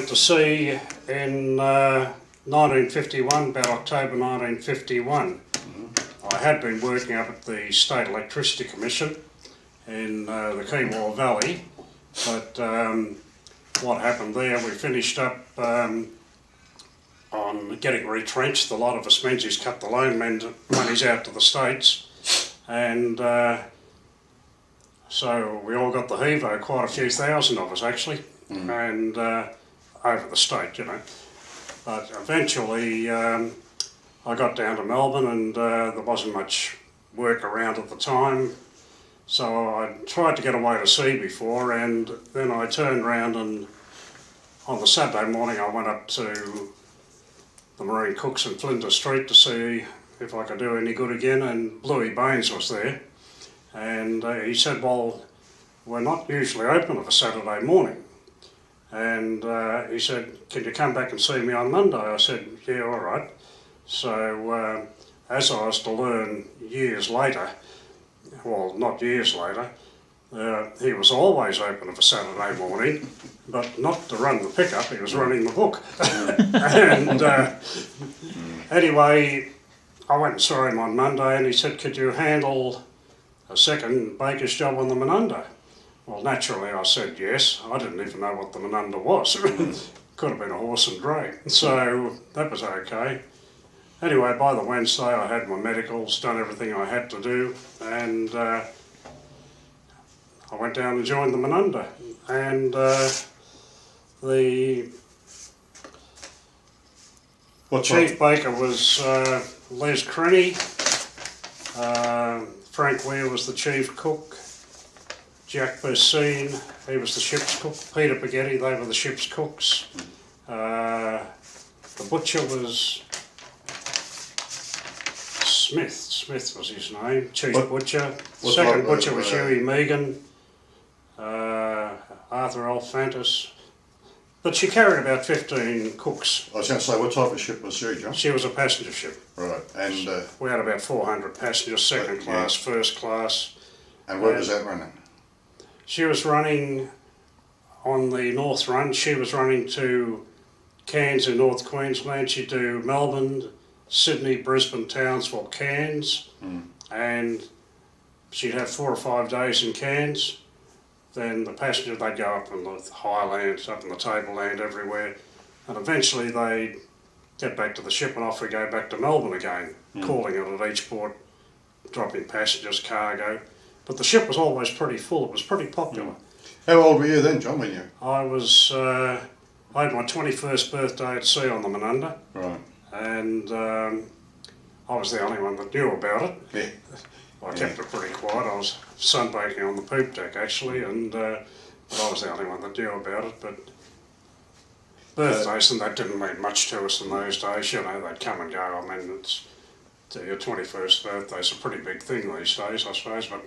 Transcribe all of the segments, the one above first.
went to sea in 1951, about October 1951. I had been working up at the State Electricity Commission in the Quayside Valley, but what happened there, we finished up on getting retrenched. A lot of us Menzies cut the loan monies out to the States, and so we all got the heavo, quite a few thousand of us actually, and over the state, you know. But eventually I got down to Melbourne, and there wasn't much work around at the time, so I tried to get away to sea before, and then I turned round and on the Saturday morning I went up to the Marine Cooks in Flinders Street to see if I could do any good again, and Bluey Baines was there, and he said, well, we're not usually open of a Saturday morning, and he said, can you come back and see me on Monday? I said, yeah, all right. So as I was to learn years later, well, not years later, he was always open of a Saturday morning, but not to run the pickup, he was running the book. And anyway, I went and saw him on Monday, and he said, could you handle a second baker's job on the Menunda? Well, naturally I said yes. I didn't even know what the Menunda was. Could have been a horse and dray. So that was okay. Anyway, by the Wednesday I had my medicals, done everything I had to do, and I went down and joined the Menunda. And the chief baker was Les Crenny, Frank Weir was the chief cook, Jack Bursine, he was the ship's cook, Peter Baghetti, they were the ship's cooks. The butcher was Smith was his name, chief butcher. Second butcher was Huey Megan, Arthur Alphantis. But she carried about 15 cooks. I was going to say, what type of ship was she, John? She was a passenger ship. Right, and we had about 400 passengers, second class, first class. And where was that running? She was running on the North Run. She was running to Cairns in North Queensland. She'd do Melbourne, Sydney, Brisbane, Townsville, Cairns, and she'd have 4 or 5 days in Cairns. Then the passenger, they'd go up in the highlands, up in the tableland, everywhere, and eventually they'd get back to the ship, and off we go back to Melbourne again, calling it at each port, dropping passengers, cargo. But the ship was always pretty full. It was pretty popular. How old were you then, John, when you... I had my 21st birthday at sea on the Menunda. Right. And I was the only one that knew about it. Yeah. I kept it pretty quiet. I was sunbaking on the poop deck actually, and but I was the only one that knew about it. But birthdays and that didn't mean much to us in those days. You know, they'd come and go. I mean, it's your 21st birthday is a pretty big thing these days, I suppose. But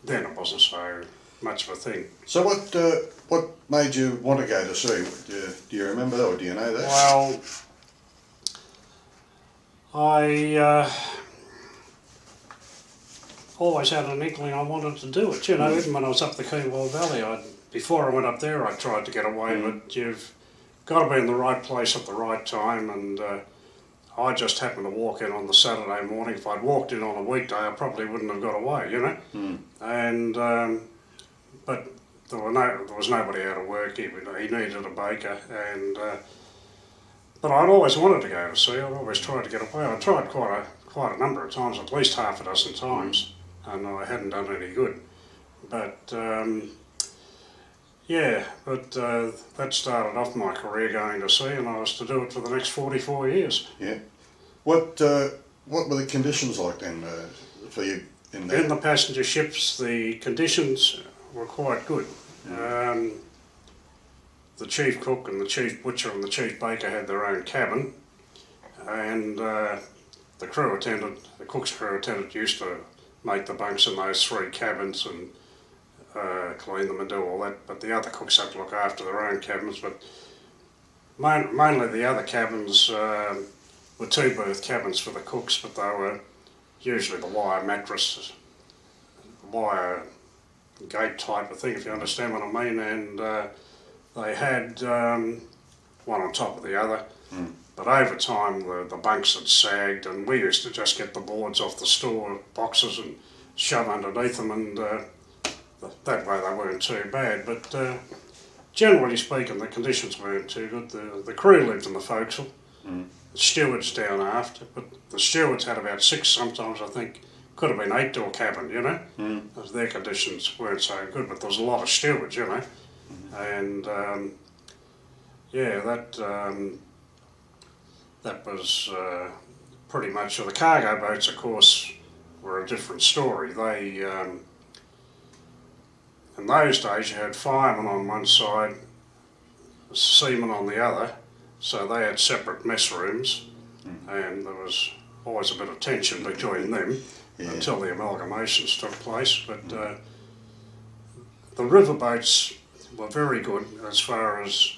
then it wasn't so much of a thing. So what made you want to go to sea? Do you remember that, or do you know that? Well, I always had an inkling I wanted to do it. You know, even when I was up the Quayside Valley, before I went up there, I tried to get away, but you've got to be in the right place at the right time, and I just happened to walk in on the Saturday morning. If I'd walked in on a weekday, I probably wouldn't have got away, you know. And but there was nobody out of work. He needed a baker, and but I'd always wanted to go to sea. I'd always tried to get away. I tried quite a number of times, at least half a dozen times, and I hadn't done any good. But that started off my career going to sea, and I was to do it for the next 44 years. Yeah. What were the conditions like then for you in there? In the passenger ships, the conditions were quite good. The chief cook and the chief butcher and the chief baker had their own cabin, and the cook's crew attendant used to make the bunks in those 3 cabins and clean them and do all that, but the other cooks had to look after their own cabins. But mainly the other cabins were 2-berth cabins for the cooks, but they were usually the wire mattress, wire gate type of thing, if you understand what I mean, and they had one on top of the other. But over time the bunks had sagged, and we used to just get the boards off the store boxes and shove underneath them, and that way they weren't too bad. But generally speaking, the conditions weren't too good. The crew lived in the forecastle, the stewards down after, but the stewards had about 6, sometimes I think, could have been 8-door cabin, you know, as their conditions weren't so good, but there was a lot of stewards, you know, and that was pretty much. The cargo boats, of course, were a different story. They in those days you had firemen on one side, seamen on the other, so they had separate mess rooms, and there was always a bit of tension between them until the amalgamations took place. But the river boats were very good as far as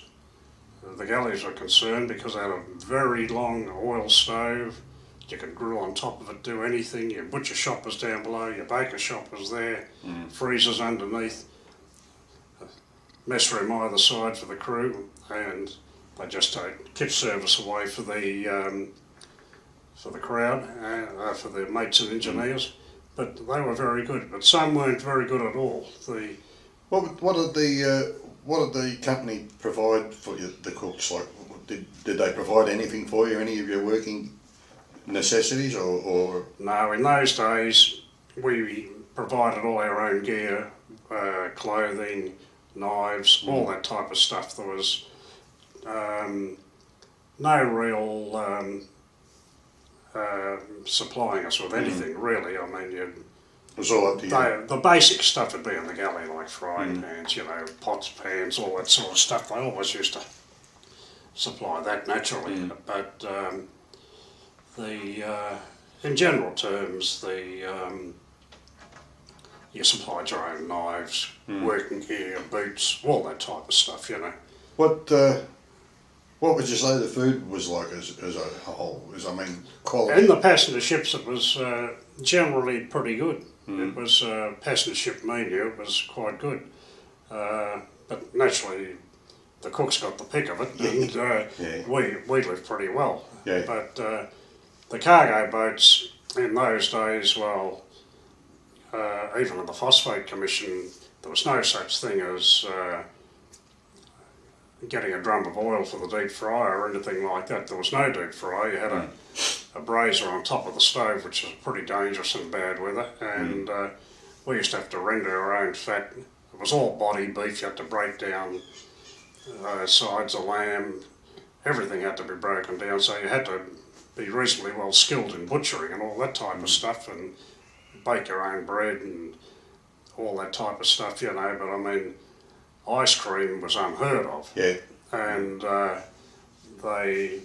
the galleys were concerned, because they had a very long oil stove. You could grill on top of it, do anything. Your butcher shop was down below, your baker shop was there, freezers underneath, mess room either side for the crew, and they just take kit service away for the crowd, for the mates and engineers. But they were very good, but some weren't very good at all. What did the company provide for you, the cooks? Like, did they provide anything for you, any of your working necessities, or? No, in those days we provided all our own gear, clothing, knives, all that type of stuff. There was no real supplying us with anything really. I mean, it was all up to you. The basic stuff would be in the galley, like frying pans, you know, pots, pans, all that sort of stuff. They always used to supply that naturally. But in general terms, you supplied your own knives, working gear, boots, all that type of stuff, you know. What would you say the food was like as a whole? Quality? In the passenger ships, it was generally pretty good. It was a passenger ship menu. It was quite good, but naturally, the cooks got the pick of it, and we lived pretty well. Yeah. But the cargo boats in those days, well, even in the Phosphate Commission, there was no such thing as getting a drum of oil for the deep fryer or anything like that. There was no deep fryer. You had a brazier on top of the stove, which was pretty dangerous in bad weather, and we used to have to render our own fat. It was all body beef. You had to break down sides of lamb. Everything had to be broken down, so you had to be reasonably well skilled in butchering and all that type of stuff, and bake your own bread and all that type of stuff, you know. But I mean, ice cream was unheard of. Yeah. And they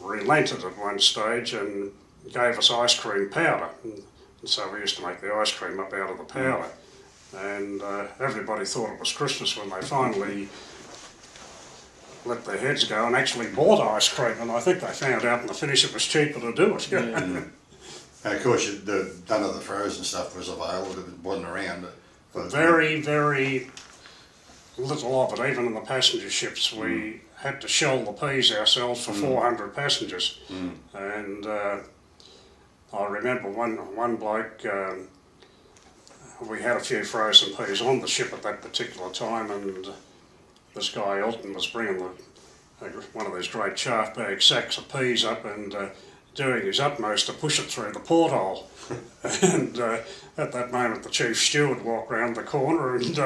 relented at one stage and gave us ice cream powder. And so we used to make the ice cream up out of the powder. And everybody thought it was Christmas when they finally let their heads go and actually bought ice cream. And I think they found out in the finish it was cheaper to do it. And of course, none of the frozen stuff was available. It wasn't around. Very, very little of it. Even in the passenger ships, we had to shell the peas ourselves for 400 passengers. And I remember one bloke, we had a few frozen peas on the ship at that particular time, and this guy Elton was bringing one of these great chaff bag sacks of peas up and doing his utmost to push it through the porthole. And at that moment the chief steward walked round the corner, and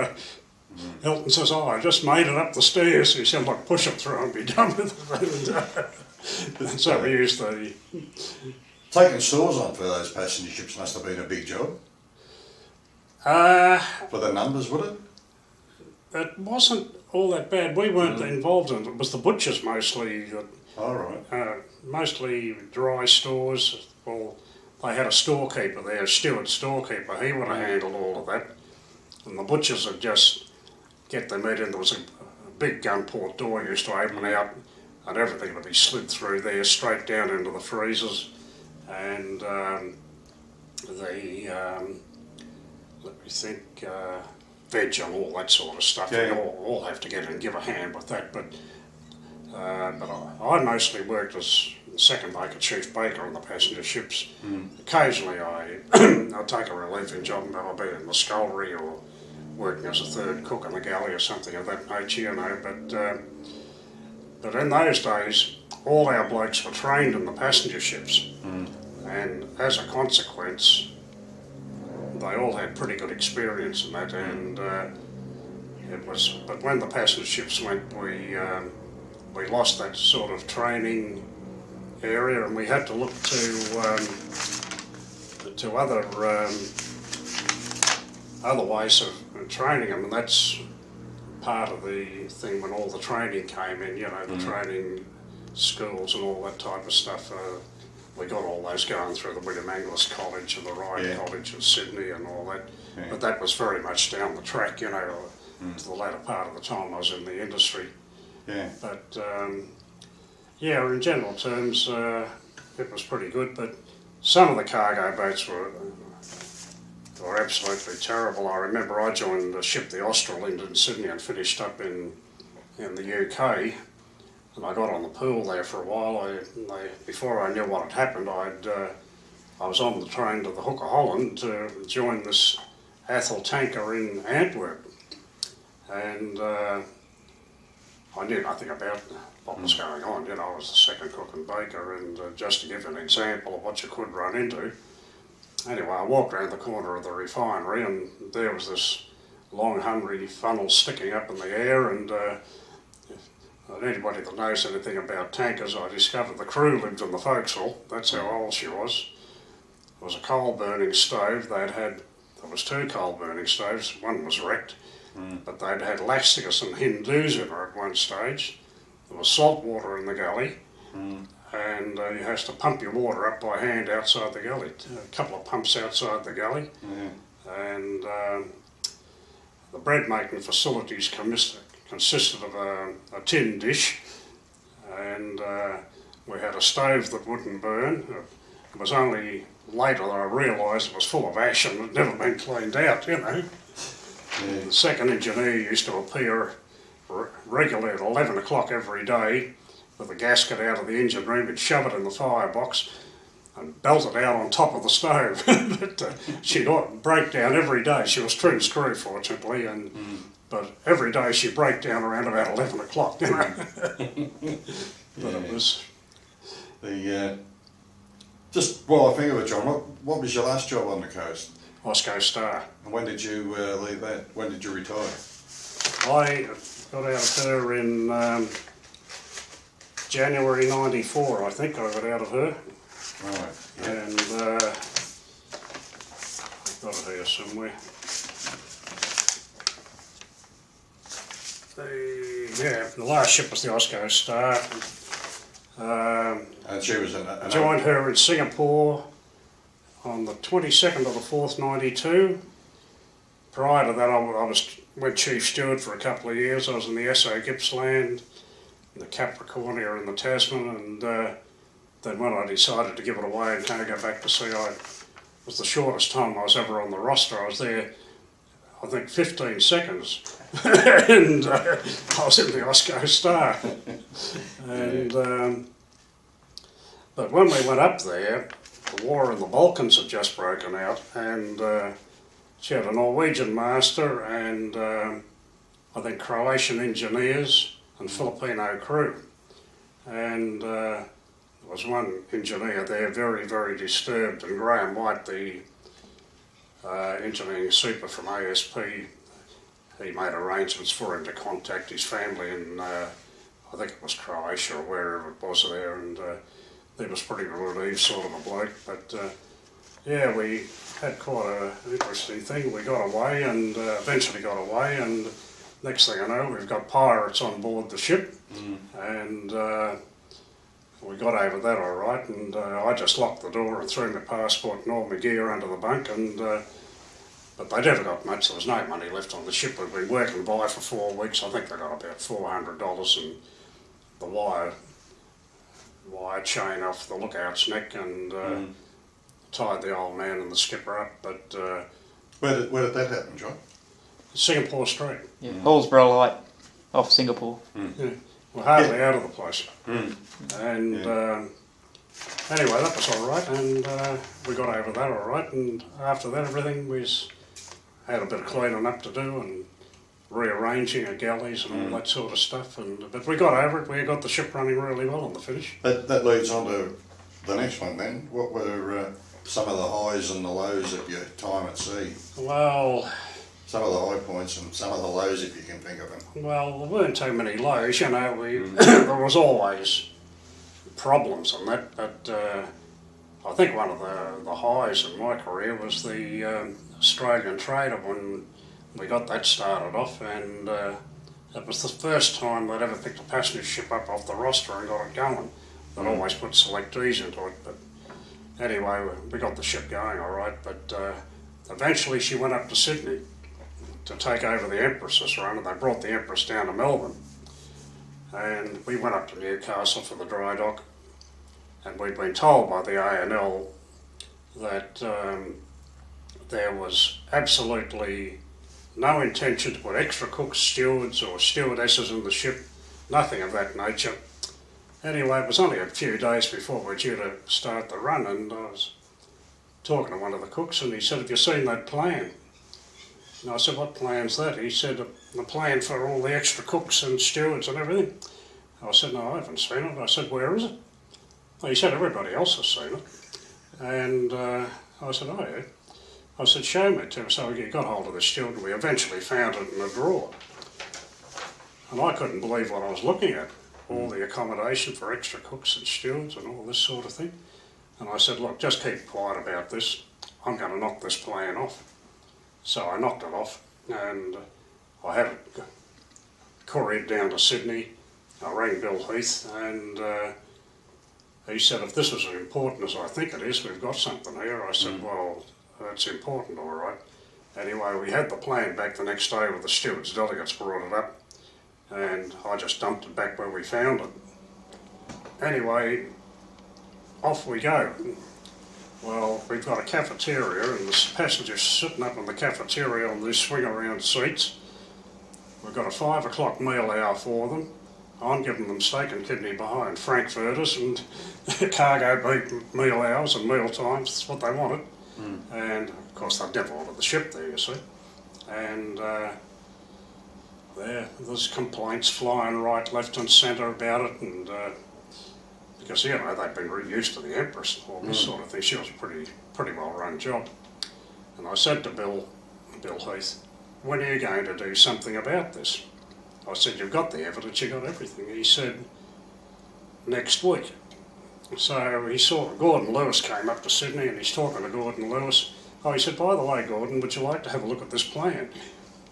Elton says, "Oh, I just made it up the stairs." He said, "Look, push it through and be done with it." And so we used the... Taking stores on for those passenger ships must have been a big job. For the numbers, would it? It wasn't all that bad. We weren't involved in it. It was the butchers mostly. All right. Mostly dry stores. Well, they had a storekeeper there, a steward storekeeper. He would have handled all of that. And the butchers would just get their meat in. There was a big gun port door used to open out, and everything would be slid through there straight down into the freezers. And let me think, veg and all that sort of stuff. Yeah. We all have to get in and give a hand with that. But But I mostly worked as second baker, chief baker on the passenger ships. Occasionally I'd take a relieving job, and I'll be in the scullery or working as a third cook on the galley or something of that nature, you know. But in those days, all our blokes were trained in the passenger ships, and as a consequence, they all had pretty good experience in that. And but when the passenger ships went, we lost that sort of training area, and we had to look to other ways of training them, and that's part of the thing when all the training came in, you know, the training schools and all that type of stuff. We got all those going through the William Angliss College and the Ryan College in Sydney and all that, but that was very much down the track, you know, to the latter part of the time I was in the industry. But in general terms, it was pretty good. But some of the cargo boats were absolutely terrible. I remember I joined the ship, the Austral, in Sydney, and finished up in the UK. And I got on the pool there for a while. Before I knew what had happened, I was on the train to the Hook of Holland to join this Athol tanker in Antwerp. And I knew nothing about what was going on. You know, I was the second cook and baker, and just to give you an example of what you could run into. Anyway, I walked around the corner of the refinery, and there was this long, hungry funnel sticking up in the air, and anybody that knows anything about tankers, I discovered the crew lived in the forecastle. That's how old she was. There was a coal-burning stove. There was two coal-burning stoves. One was wrecked. But they'd had lacticus and Hindus in her at one stage. There was salt water in the galley, and you had to pump your water up by hand outside the galley. A couple of pumps outside the galley, and the bread making facilities consisted of a tin dish, and we had a stove that wouldn't burn. It was only later that I realised it was full of ash and had never been cleaned out, you know. The second engineer used to appear regularly at 11 o'clock every day with a gasket out of the engine room. He'd shove it in the firebox and belt it out on top of the stove. But she'd break down every day. She was trim screw, fortunately, but every day she'd break down around about 11 o'clock, you know. But it was... Just while I think of it, John, what was your last job on the coast? Osco Star. And when did you leave that? When did you retire? I got out of her in January '94, I think I got out of her. Right. And I've got it here somewhere. The last ship was the Osco Star. And she was joined her in Singapore on the 22nd of the 4th, 92. Prior to that, I went chief steward for a couple of years. I was in the S.O. Gippsland, in the Capricornia and the Tasman, and then when I decided to give it away and kind of go back to sea, it was the shortest time I was ever on the roster. I was there, I think, 15 seconds, and I was in the Osco Star. And but when we went up there, the war in the Balkans had just broken out, and she had a Norwegian master and I think Croatian engineers and Filipino crew. And there was one engineer there very, very disturbed, and Graham White, the engineering super from ASP, he made arrangements for him to contact his family in, I think it was Croatia or wherever it was there, and he was pretty relieved sort of a bloke. But we had quite an interesting thing. We got away and eventually got away, and next thing I know, we've got pirates on board the ship, and we got over that all right, and I just locked the door and threw my passport and all my gear under the bunk, and but they never got much. There was no money left on the ship. We'd been working by for 4 weeks. I think they got about $400 and the wire chain off the lookout's neck, and tied the old man and the skipper up. But where did that happen, John? Singapore Strait. Yeah, Hallsborough Light off Singapore. Yeah. were hardly out of the place. Mm. And anyway, that was all right, and we got over that all right. And after that, everything was had a bit of cleaning up to do and rearranging of galleys and all that sort of stuff. But we got over it. We got the ship running really well on the finish. That leads on to the next one then. What were some of the highs and the lows of your time at sea? Well, some of the high points and some of the lows, if you can think of them. Well, there weren't too many lows, you know. There was always problems on that, but I think one of the highs in my career was the Australian Trader when we got that started off, and it was the first time they'd ever picked a passenger ship up off the roster and got it going. They'd always put selectees into it, but anyway, we got the ship going all right, but eventually she went up to Sydney to take over the Empress's run, and they brought the Empress down to Melbourne. And we went up to Newcastle for the dry dock, and we'd been told by the ANL that there was absolutely no intention to put extra cooks, stewards or stewardesses in the ship, nothing of that nature. Anyway, it was only a few days before we were due to start the run, and I was talking to one of the cooks, and he said, "Have you seen that plan?" And I said, "What plan's that?" He said, "The plan for all the extra cooks and stewards and everything." I said, "No, I haven't seen it." I said, "Where is it?" Well, he said, "Everybody else has seen it." And I said, "Oh yeah." I said, "Show me to." So he got hold of the steward, and we eventually found it in a drawer. And I couldn't believe what I was looking at. All the accommodation for extra cooks and stewards and all this sort of thing. And I said, "Look, just keep quiet about this. I'm going to knock this plan off." So I knocked it off, and I had it couriered down to Sydney. I rang Bill Heath, and he said, "If this is as important as I think it is, we've got something here." I said, "Well, that's important, all right." Anyway, we had the plan back the next day with the stewards' delegates brought it up, and I just dumped it back where we found it. Anyway, off we go. Well, we've got a cafeteria, and the passengers sitting up in the cafeteria on these swing-around seats. We've got a 5 o'clock meal hour for them. I'm giving them steak and kidney behind frankfurters and cargo beef meal hours and meal times. That's what they wanted. And, of course, they've never ordered the ship there, you see. And there's complaints flying right, left and centre about it, and because, you know, they've been used to the Empress and all this sort of thing. She was a pretty well-run job. And I said to Bill Heath, "When are you going to do something about this?" I said, "You've got the evidence, you've got everything." He said, "Next week." So he saw Gordon Lewis came up to Sydney, and he's talking to Gordon Lewis. Oh, he said, "By the way, Gordon, would you like to have a look at this plan?"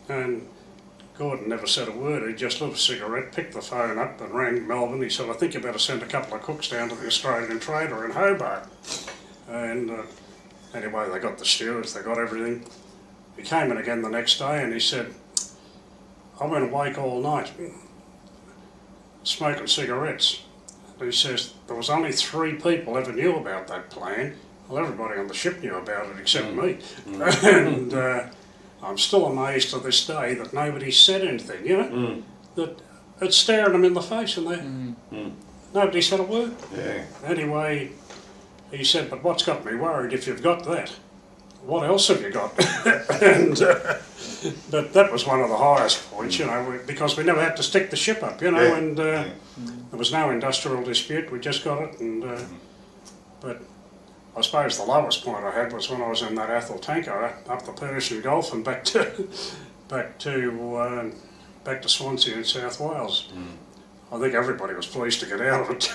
And Gordon never said a word. He just lit a cigarette, picked the phone up and rang Melbourne. He said, "I think you better send a couple of cooks down to the Australian Trader in Hobart." And anyway, they got the stewards, they got everything. He came in again the next day, and he said, "I went awake all night smoking cigarettes." And he says, "There was only 3 people ever knew about that plan." Well, everybody on the ship knew about it except me. And I'm still amazed to this day that nobody said anything, you know, that it's staring them in the face, and nobody said a word. Yeah. Anyway, he said, "But what's got me worried, if you've got that, what else have you got?" And but that was one of the highest points, you know, because we never had to stick the ship up, you know, and there was no industrial dispute. We just got it, and but I suppose the lowest point I had was when I was in that Athol tanker up the Persian Gulf and back to Swansea in South Wales. I think everybody was pleased to get out of it,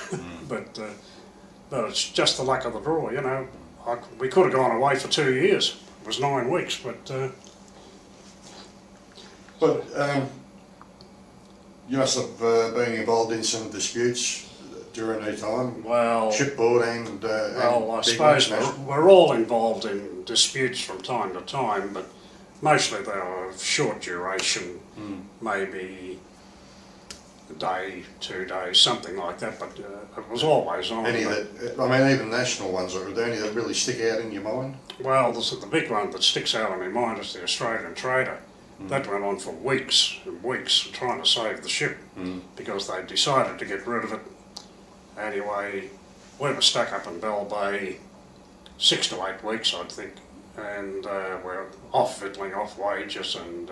but it's just the luck of the draw, you know. We could have gone away for 2 years. It was 9 weeks, but you must have been involved in some disputes during that time. Well, shipboard and well, I suppose we're all involved in disputes from time to time, but mostly they are of short duration, maybe a day, 2 days, something like that. But it was always on. Any that, I mean, even national ones. Are there any that really stick out in your mind? Well, the big one that sticks out in my mind is the Australian Trader. That went on for weeks and weeks, trying to save the ship because they decided to get rid of it. Anyway, we were stuck up in Bell Bay 6 to 8 weeks, I think, and we're off victualling, off wages, and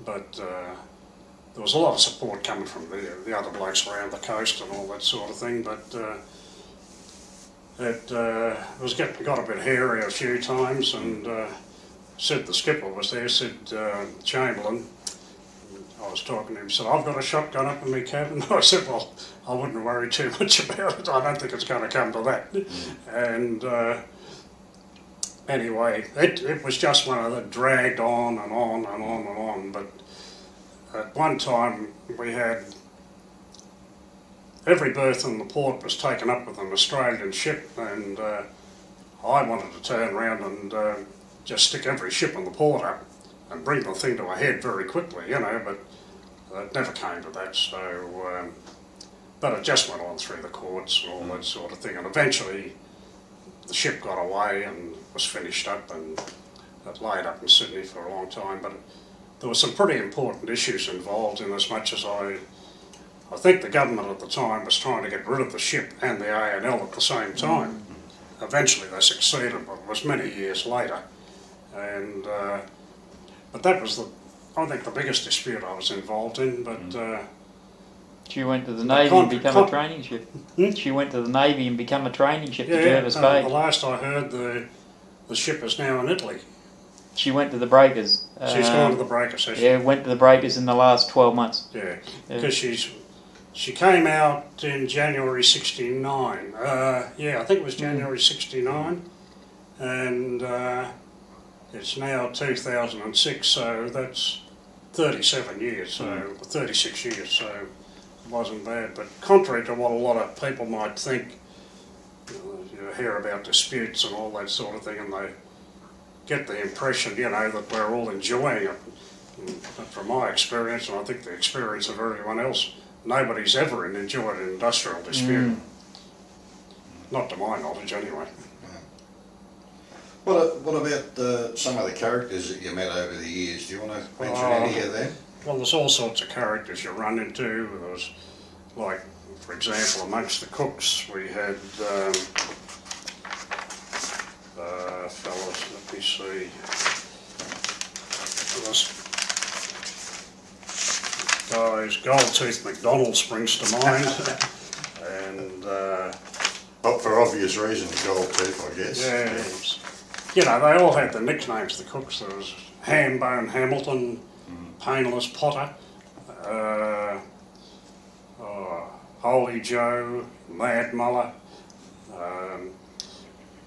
but there was a lot of support coming from the other blokes around the coast and all that sort of thing, but it was got a bit hairy a few times, and Sid the skipper was there, Sid Chamberlain. I was talking to him, he said, I've got a shotgun up in my cabin. I said, well, I wouldn't worry too much about it, I don't think it's going to come to that. And anyway, it was just one of that dragged on and on and on and on, but at one time we had every berth in the port was taken up with an Australian ship, and I wanted to turn around and just stick every ship in the port up and bring the thing to a head very quickly, you know, but it never came to that, so, but it just went on through the courts and all that sort of thing, and eventually the ship got away and was finished up, and it laid up in Sydney for a long time, but there were some pretty important issues involved, in as much as I think the government at the time was trying to get rid of the ship and the ANL at the same time. Eventually they succeeded, but it was many years later. And but that was I think the biggest dispute I was involved in. But she went to the Navy and become a training ship. She went to the Navy and become a training ship to Jervis Bay. The last I heard, the ship is now in Italy. She went to the breakers. She's gone to the breakers, has she? Yeah, went to the breakers in the last 12 months. Yeah, because she came out in January '69. Yeah, I think it was January '69, and it's now 2006, so that's 37 years, so 36 years, so it wasn't bad. But contrary to what a lot of people might think, you hear about disputes and all that sort of thing, and they get the impression, you know, that we're all enjoying it. But from my experience, and I think the experience of everyone else, nobody's ever enjoyed an industrial dispute. Not to my knowledge, anyway. What about some of the characters that you met over the years? Do you want to mention any of them? Well, there's all sorts of characters you run into. There was, like, for example, amongst the cooks, we had fellas, let me see. There was guys, Goldtooth McDonald springs to mind, and for obvious reasons, Goldtooth, I guess. Yeah, you know, they all had the nicknames, the cooks. There was Hambone Hamilton, Painless Potter, Holy Joe, Mad Muller.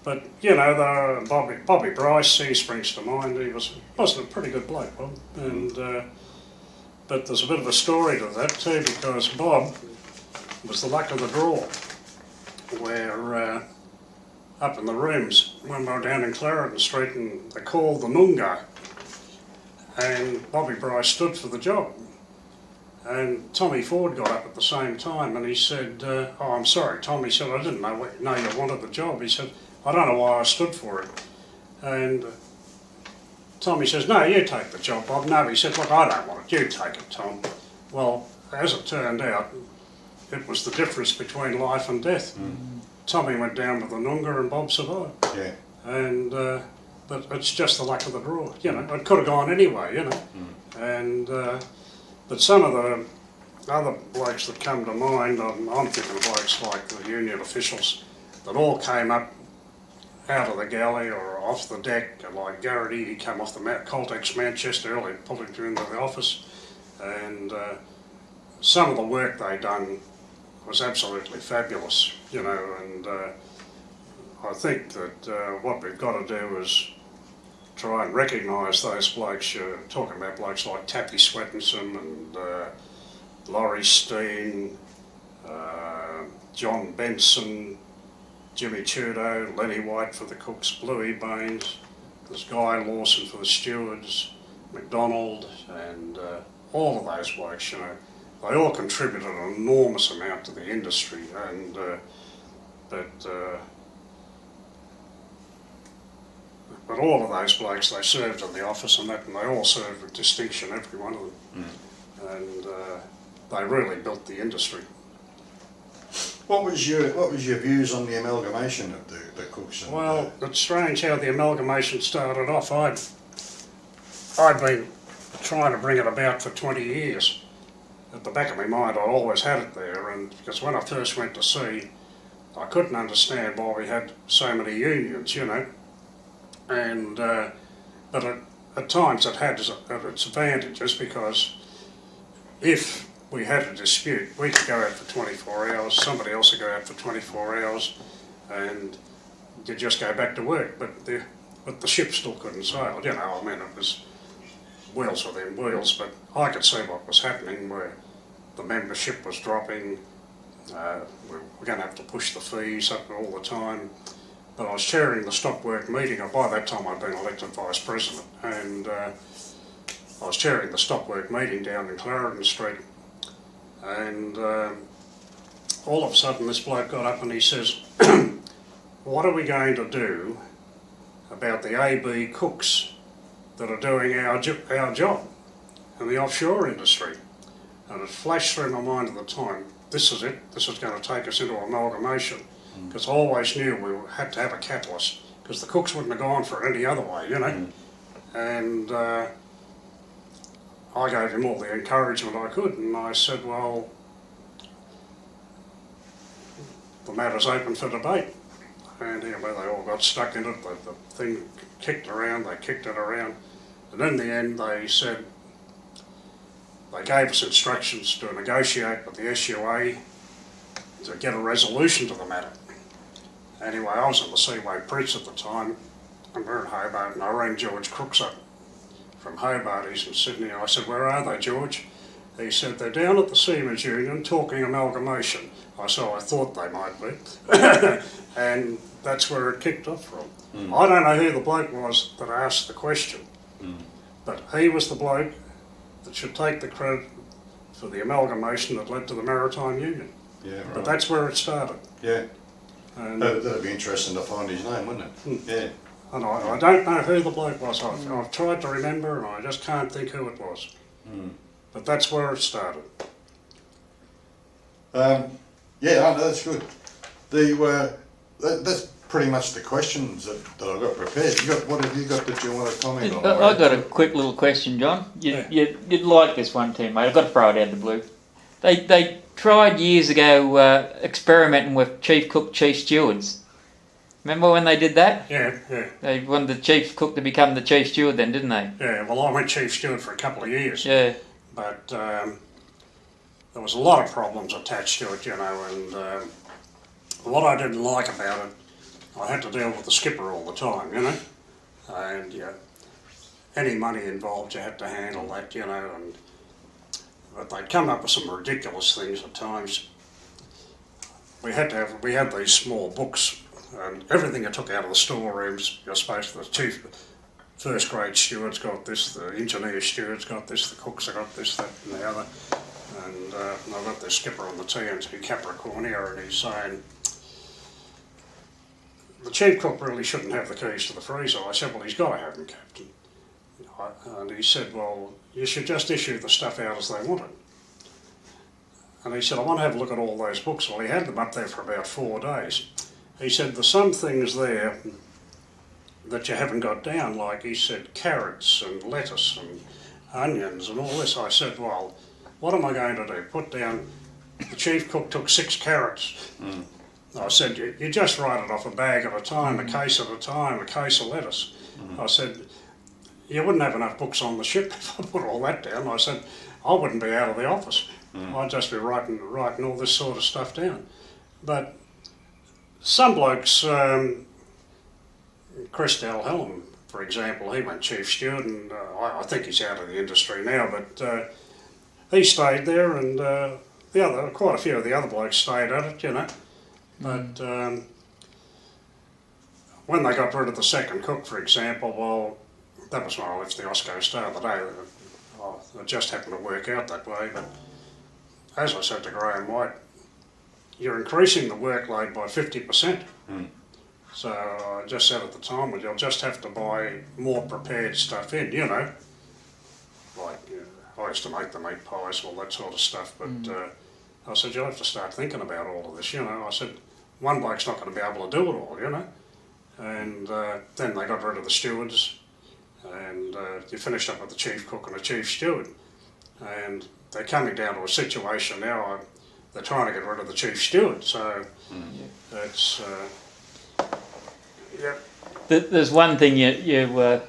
But you know, Bobby Bryce, he springs to mind. He wasn't a pretty good bloke, Bob, and but there's a bit of a story to that too, because Bob was the luck of the draw, where up in the rooms when we were down in Clarendon Street, and they called the Noongar, and Bobby Bryce stood for the job. And Tommy Ford got up at the same time, and he said, oh, I'm sorry, Tommy said, I didn't know you wanted the job. He said, I don't know why I stood for it. And Tommy says, no, you take the job, Bob. No, he said, look, I don't want it, you take it, Tom. Well, as it turned out, it was the difference between life and death. Tommy went down with the Noongar and Bob survived. Yeah. And but it's just the luck of the draw. You know, it could have gone anyway, you know. And but some of the other blokes that come to mind, I'm thinking of blokes like the union officials that all came up out of the galley or off the deck, like Garrity, he came off the Coltex Manchester early, pulled him into the office, and some of the work they done was absolutely fabulous, you know, and I think that what we've got to do is try and recognise those blokes. You're talking about blokes like Tappy Swettenson and Laurie Steen, John Benson, Jimmy Trudeau, Lenny White for the cooks, Bluey Baines, there's Guy Lawson for the stewards, McDonald, and all of those blokes, you know, they all contributed an enormous amount to the industry, and But all of those blokes, they served in the office and that, and they all served with distinction, every one of them. And they really built the industry. What was your views on the amalgamation of the cooks? Well, it's strange how the amalgamation started off. I'd been trying to bring it about for 20 years. At the back of my mind, I always had it there, and because when I first went to sea, I couldn't understand why we had so many unions, you know. And but at times it had its advantages, because if we had a dispute, we could go out for 24 hours, somebody else would go out for 24 hours, and you just go back to work. But the ship still couldn't sail, you know. I mean, it was wheels within wheels, but I could see what was happening, where the membership was dropping. We're going to have to push the fees up all the time. But I was chairing the stockwork meeting, and by that time I'd been elected vice president, and I was chairing the stockwork meeting down in Clarendon Street, and all of a sudden this bloke got up and he says, what are we going to do about the AB cooks that are doing our job in the offshore industry? And it flashed through my mind at the time, this is it, this is going to take us into amalgamation, because I always knew we had to have a catalyst, because the cooks wouldn't have gone for it any other way, you know. And I gave him all the encouragement I could, and I said, well, the matter's open for debate. And anyway, they all got stuck in it, the thing kicked around, they kicked it around, and in the end they said, they gave us instructions to negotiate with the SUA to get a resolution to the matter. Anyway, I was in the Seaway Press at the time, and we're in Hobart, and I rang George Crooks up from Hobart. He's in Sydney, and I said, where are they, George? He said, they're down at the Seamen's Union talking amalgamation. I said, I thought they might be. And that's where it kicked off from. I don't know who the bloke was that asked the question, but he was the bloke that should take the credit for the amalgamation that led to the Maritime Union. Yeah, right. But that's where it started. Yeah. And That'd be interesting to find his name, wouldn't it? Yeah. And I don't know who the bloke was. I've tried to remember, and I just can't think who it was. But that's where it started. Yeah, no, that's good. That's pretty much the questions that I've got prepared. What have you got that you want to comment on? I've got a quick little question, John. You'd like this one too, mate. I've got to throw it out of the blue. They tried years ago experimenting with chief cook, chief stewards. Remember when they did that? Yeah. They wanted the chief cook to become the chief steward then, didn't they? Yeah, well, I went chief steward for a couple of years. Yeah. But there was a lot of problems attached to it, you know, and what I didn't like about it, I had to deal with the skipper all the time, you know, and yeah, any money involved you had to handle that, you know, but they'd come up with some ridiculous things at times. We had these small books, and everything you took out of the storerooms, you're supposed to, the chief first grade steward's got this, the engineer steward's got this, the cooks have got this, that and the other, and I've got the skipper on the TNT Capricornia, and he's saying, the chief cook really shouldn't have the keys to the freezer. I said, well, he's got to have them, Captain. And he said, well, you should just issue the stuff out as they want it. And he said, I want to have a look at all those books. Well, he had them up there for about 4 days. He said, there's some things there that you haven't got down, like he said, carrots and lettuce and onions and all this. I said, well, what am I going to do? Put down, the chief cook took 6 carrots. I said, you just write it off a bag at a time, a case at a time, a case of lettuce. I said, you wouldn't have enough books on the ship if I put all that down. I said, I wouldn't be out of the office. I'd just be writing all this sort of stuff down. But some blokes, Chris Dalhelm, for example, he went chief steward, and I think he's out of the industry now, but he stayed there, and quite a few of the other blokes stayed at it, you know. But when they got rid of the second cook, for example, well, that was when I left the Osco Star the day. It just happened to work out that way. But as I said to Graham White, you're increasing the workload by 50%. So I just said at the time, well, you'll just have to buy more prepared stuff in, you know. Like, I used to make the meat pies, all that sort of stuff, but I said, you'll have to start thinking about all of this, you know. I said, one bloke's not going to be able to do it all, you know. And then they got rid of the stewards, and you finished up with the chief cook and the chief steward. And they're coming down to a situation now, they're trying to get rid of the chief steward, so that's, yeah. There's one thing you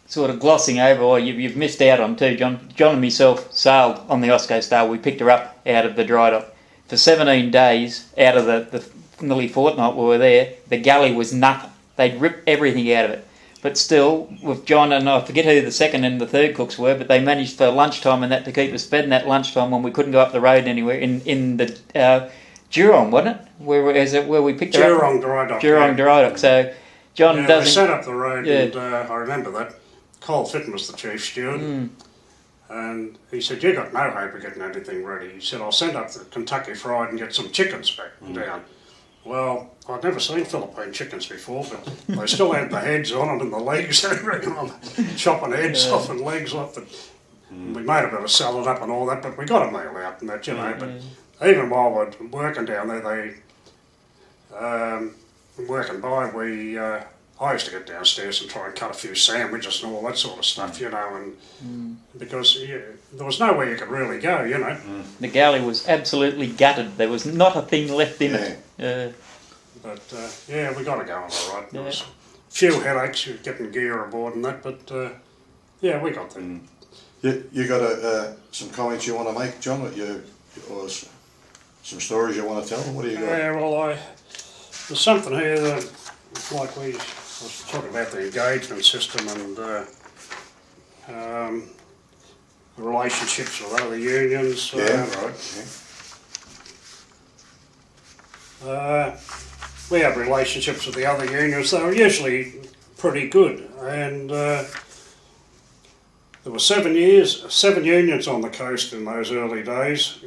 sort of glossing over, or you've missed out on too, John. John and myself sailed on the Osco Star. We picked her up out of the dry dock. For 17 days, out of the nearly fortnight we were there, the galley was nothing. They'd ripped everything out of it. But still, with John and I forget who the second and the third cooks were, but they managed for lunchtime and that to keep us fed in that lunchtime when we couldn't go up the road anywhere in the Geelong, wasn't it? Where we picked her up? Geelong Dry Dock. Geelong Dry Dock. So John doesn't. They set up the road, and I remember that. Cole Fitton was the chief steward, and he said, "You got no hope of getting anything ready." He said, "I'll send up the Kentucky Fried and get some chickens back down." Well, I'd never seen Philippine chickens before, but they still had the heads on it and the legs and everything on it, chopping heads off and legs off. And we made a bit of salad up and all that, but we got a meal out and that, you know. But even while we're working down there, working by, I used to get downstairs and try and cut a few sandwiches and all that sort of stuff, you know, and because there was nowhere you could really go, you know. The galley was absolutely gutted. There was not a thing left in it. But we got it going all right. There was a few headaches with getting gear aboard and that, but we got there. You got some comments you want to make, John, or some stories you want to tell? What do you got? Yeah, well, there's something here that, like we was talking about the engagement system and the relationships with other unions. We have relationships with the other unions. They were usually pretty good, and there were 7 unions on the coast in those early days,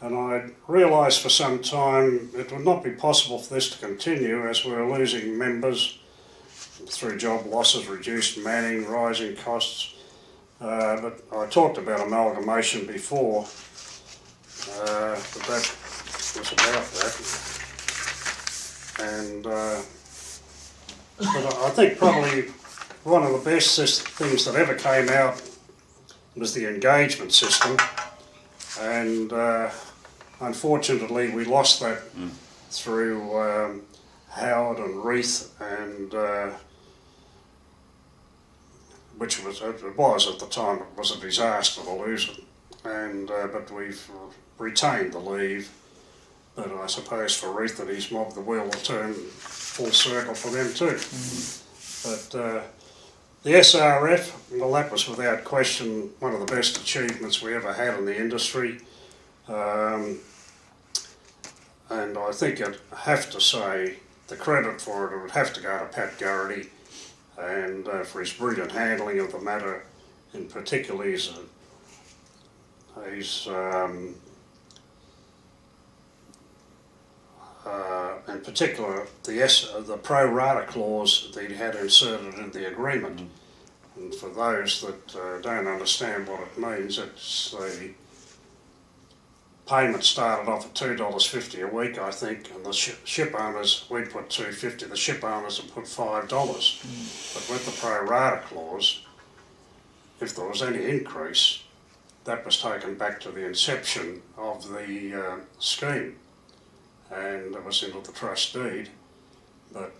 and I realised for some time it would not be possible for this to continue as we were losing members through job losses, reduced manning, rising costs. But I talked about amalgamation before, but that was about that. And but I think probably one of the best things that ever came out was the engagement system, and unfortunately we lost that through Howard and Reith, and which was at the time, it was a disaster to lose it, and but we've retained the leave. But I suppose for Reith and his mob, the wheel will turn full circle for them too. But the SRF, well, that was without question one of the best achievements we ever had in the industry. And I think I'd have to say the credit for it would have to go to Pat Garrity, and for his brilliant handling of the matter, in particular his in particular the pro rata clause that he had inserted in the agreement. And for those that don't understand what it means, it's the payment started off at $2.50 a week, I think, and the ship owners, we put $2.50, the ship owners would put $5. But with the pro rata clause, if there was any increase, that was taken back to the inception of the scheme, and it was into the trust deed. But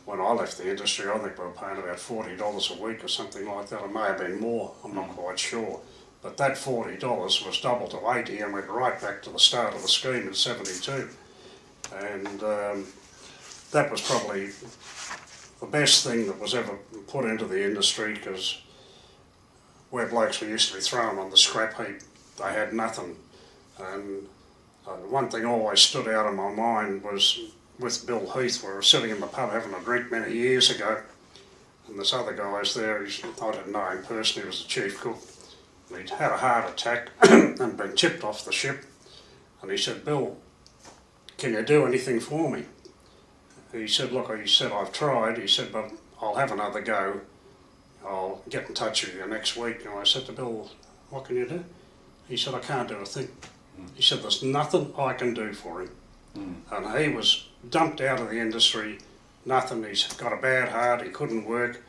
when I left the industry, I think we were paying about $40 a week or something like that. It may have been more, I'm not quite sure. But that $40 was doubled to $80 and went right back to the start of the scheme in '72. And that was probably the best thing that was ever put into the industry, because where blokes were used to be thrown on the scrap heap, they had nothing. And one thing always stood out in my mind was with Bill Heath. We were sitting in the pub having a drink many years ago, and this other guy was there. I didn't know him personally, he was the chief cook. He'd had a heart attack and been tipped off the ship, and he said, "Bill, can you do anything for me?" he said, look, he said, I've tried. He said, but I'll have another go. I'll get in touch with you next week. And I said to Bill, what can you do? He said, I can't do a thing. He said, there's nothing I can do for him. And he was dumped out of the industry, nothing. He's got a bad heart, he couldn't work.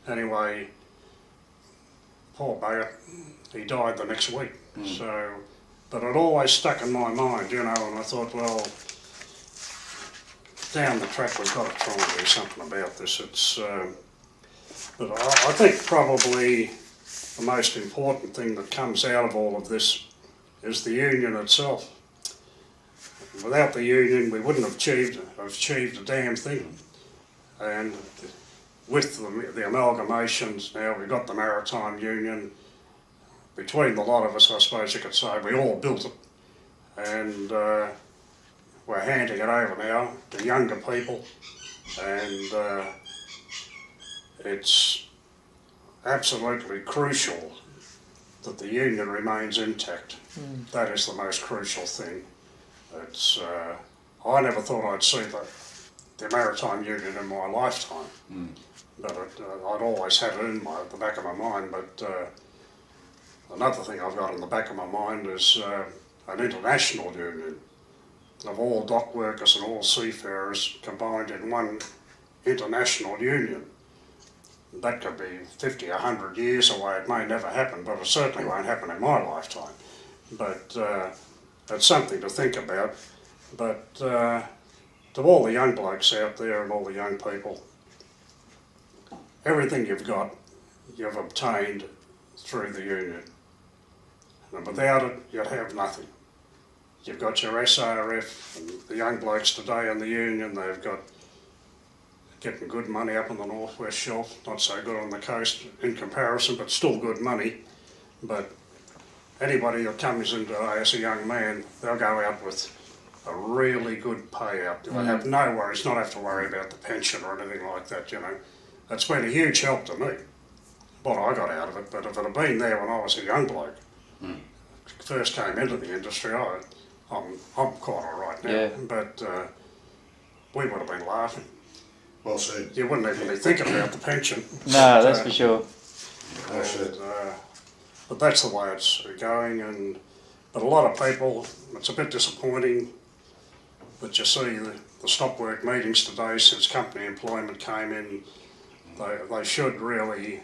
Anyway, poor bugger, he died the next week. So, but it always stuck in my mind, you know, and I thought, well, down the track we've got to try and do something about this. It's, but I think probably the most important thing that comes out of all of this is the union itself. Without the union, we wouldn't have achieved a damn thing. And with the amalgamations now, we've got the Maritime Union. Between the lot of us, I suppose you could say, we all built it. And we're handing it over now to younger people. And it's absolutely crucial that the union remains intact. That is the most crucial thing. It's, I never thought I'd see the Maritime Union in my lifetime, but I'd always had it in the back of my mind. But another thing I've got in the back of my mind is an international union of all dock workers and all seafarers combined in one international union. That could be 50, 100 years away. It may never happen, but it certainly won't happen in my lifetime. But it's something to think about. But to all the young blokes out there and all the young people, everything you've got, you've obtained through the union. And without it, you'd have nothing. You've got your SRF, and the young blokes today in the union, they've got getting good money up on the Northwest Shelf, not so good on the coast in comparison, but still good money. But anybody that comes into as a young man, they'll go out with a really good payout. They'll have no worries, not have to worry about the pension or anything like that, you know. That's been a huge help to me, what I got out of it. But if it had been there when I was a young bloke, first came into the industry, I'm quite all right now, but we would have been laughing. Well said. You wouldn't even be thinking about the pension. No, that's for sure. Well said. But that's the way it's going. But a lot of people, it's a bit disappointing that you see the stop work meetings today since company employment came in. They should really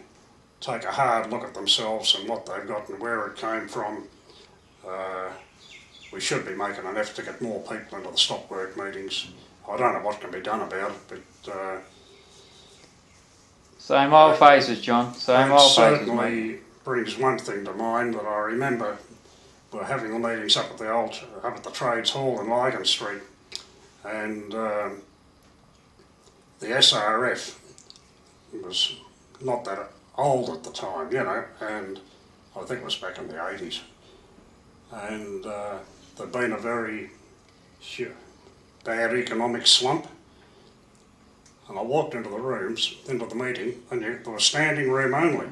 take a hard look at themselves and what they've got and where it came from. We should be making an effort to get more people into the stop work meetings. I don't know what can be done about it, but same old faces, John. Same old faces, mate. Certainly brings one thing to mind that I remember. We're having the meetings up at the Trades Hall in Lygon Street, and the SRF was not that old at the time, you know, and I think it was back in the 80s. And there'd been a very bad economic slump. And I walked into the rooms, into the meeting, and there was standing room only.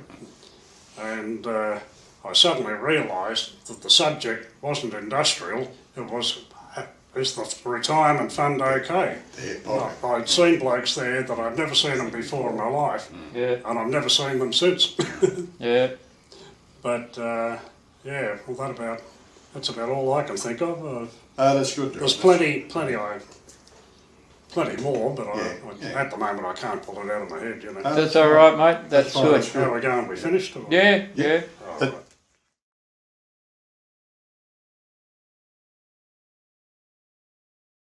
And I suddenly realised that the subject wasn't industrial, it was, is the retirement fund okay? I'd seen blokes there that I'd never seen them before in my life, and I've never seen them since. But yeah, well that's about all I can think of. That's good. There's plenty more, but at the moment I can't pull it out of my head, you know. That's all right, mate. That's good. How are we going? We finished? Or? Yeah. That,